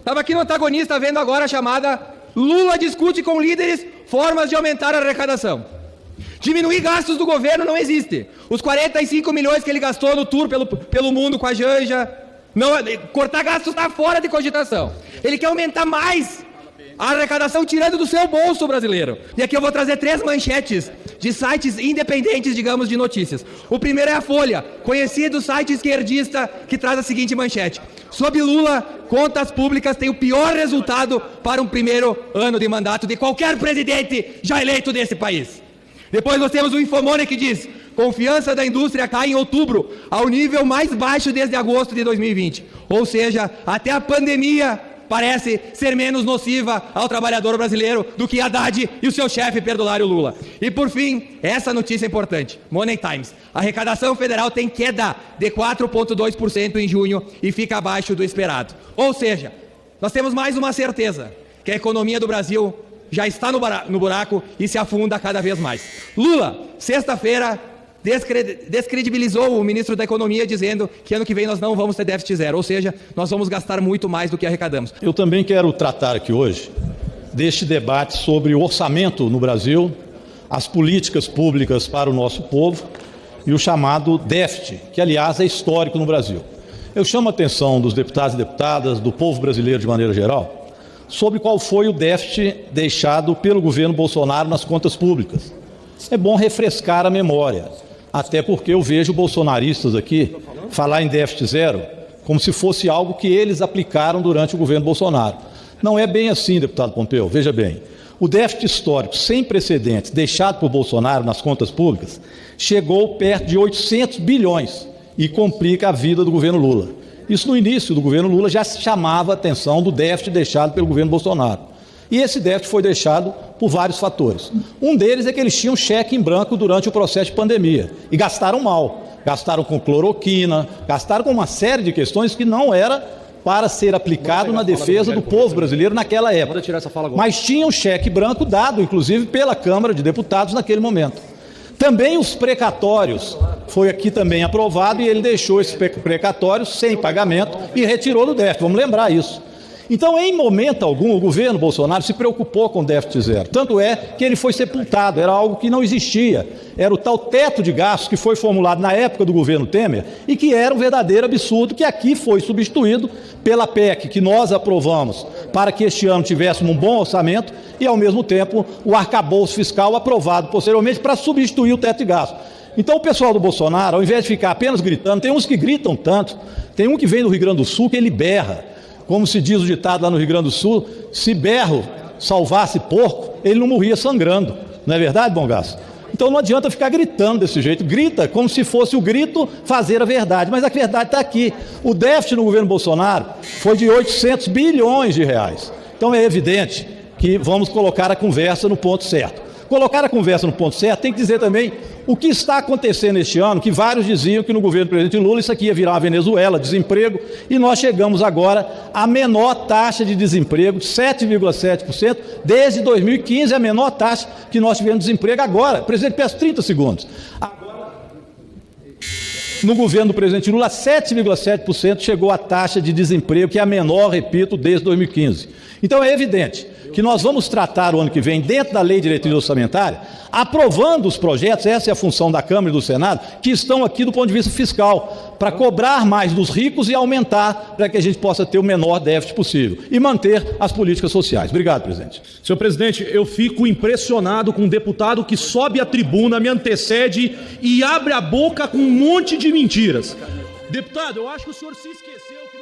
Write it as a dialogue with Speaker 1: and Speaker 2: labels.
Speaker 1: Estava aqui no antagonista vendo agora a chamada Lula discute com líderes formas de aumentar a arrecadação. Diminuir gastos do governo não existe. Os 45 milhões que ele gastou no tour pelo mundo com a Janja, não, cortar gastos está fora de cogitação. Ele quer aumentar mais a arrecadação tirando do seu bolso brasileiro. E aqui eu vou trazer 3 manchetes de sites independentes, digamos, de notícias. O primeiro é a Folha, conhecido site esquerdista, que traz a seguinte manchete: sob Lula, contas públicas têm o pior resultado para um primeiro ano de mandato de qualquer presidente já eleito desse país. Depois nós temos o Infomoney que diz: confiança da indústria cai em outubro ao nível mais baixo desde agosto de 2020. Ou seja, até a pandemia parece ser menos nociva ao trabalhador brasileiro do que Haddad e o seu chefe perdulário Lula. E por fim, essa notícia é importante. Money Times. A arrecadação federal tem queda de 4,2% em junho e fica abaixo do esperado. Ou seja, nós temos mais uma certeza, que a economia do Brasil já está no buraco e se afunda cada vez mais. Lula, sexta-feira, descredibilizou o ministro da Economia dizendo que ano que vem nós não vamos ter déficit zero, ou seja, nós vamos gastar muito mais do que arrecadamos.
Speaker 2: Eu também quero tratar aqui hoje deste debate sobre o orçamento no Brasil, as políticas públicas para o nosso povo e o chamado déficit, que aliás é histórico no Brasil. Eu chamo a atenção dos deputados e deputadas, do povo brasileiro de maneira geral, sobre qual foi o déficit deixado pelo governo Bolsonaro nas contas públicas. É bom refrescar a memória, até porque eu vejo bolsonaristas aqui falar em déficit zero como se fosse algo que eles aplicaram durante o governo Bolsonaro. Não é bem assim, deputado Pompeu, veja bem. O déficit histórico sem precedentes deixado por Bolsonaro nas contas públicas chegou perto de 800 bilhões e complica a vida do governo Lula. Isso no início do governo Lula já se chamava a atenção do déficit deixado pelo governo Bolsonaro. E esse déficit foi deixado por vários fatores. Um deles é que eles tinham cheque em branco durante o processo de pandemia e gastaram mal. Gastaram com cloroquina, gastaram com uma série de questões que não era para ser aplicado na defesa do povo brasileiro naquela época. Mas tinham cheque branco dado, inclusive, pela Câmara de Deputados naquele momento. Também os precatórios, foi aqui também aprovado e ele deixou esses precatórios sem pagamento e retirou do déficit. Vamos lembrar isso. Então, em momento algum, o governo Bolsonaro se preocupou com o déficit zero. Tanto é que ele foi sepultado, era algo que não existia. Era o tal teto de gastos que foi formulado na época do governo Temer e que era um verdadeiro absurdo, que aqui foi substituído pela PEC, que nós aprovamos para que este ano tivéssemos um bom orçamento e, ao mesmo tempo, o arcabouço fiscal aprovado posteriormente para substituir o teto de gastos. Então, o pessoal do Bolsonaro, ao invés de ficar apenas gritando, tem uns que gritam tanto, tem um que vem do Rio Grande do Sul que ele berra. Como se diz o ditado lá no Rio Grande do Sul, se berro salvasse porco, ele não morria sangrando. Não é verdade, bom gasto? Então não adianta ficar gritando desse jeito. Grita como se fosse o grito fazer a verdade. Mas a verdade está aqui. O déficit no governo Bolsonaro foi de 800 bilhões de reais. Então é evidente que vamos colocar a conversa no ponto certo. Colocar a conversa no ponto certo tem que dizer também o que está acontecendo este ano, que vários diziam que no governo do presidente Lula isso aqui ia virar uma Venezuela, desemprego, e nós chegamos agora à menor taxa de desemprego, de 7,7%, desde 2015, a menor taxa que nós tivemos de desemprego agora. Presidente, peço 30 segundos. No governo do presidente Lula, 7,7% chegou a taxa de desemprego, que é a menor, repito, desde 2015. Então é evidente que nós vamos tratar o ano que vem, dentro da Lei de Diretriz Orçamentária, aprovando os projetos, essa é a função da Câmara e do Senado, que estão aqui do ponto de vista fiscal, para cobrar mais dos ricos e aumentar para que a gente possa ter o menor déficit possível e manter as políticas sociais. Obrigado, presidente.
Speaker 3: Senhor presidente, eu fico impressionado com um deputado que sobe à tribuna, me antecede e abre a boca com um monte de mentiras. Deputado, eu acho que o senhor se esqueceu que...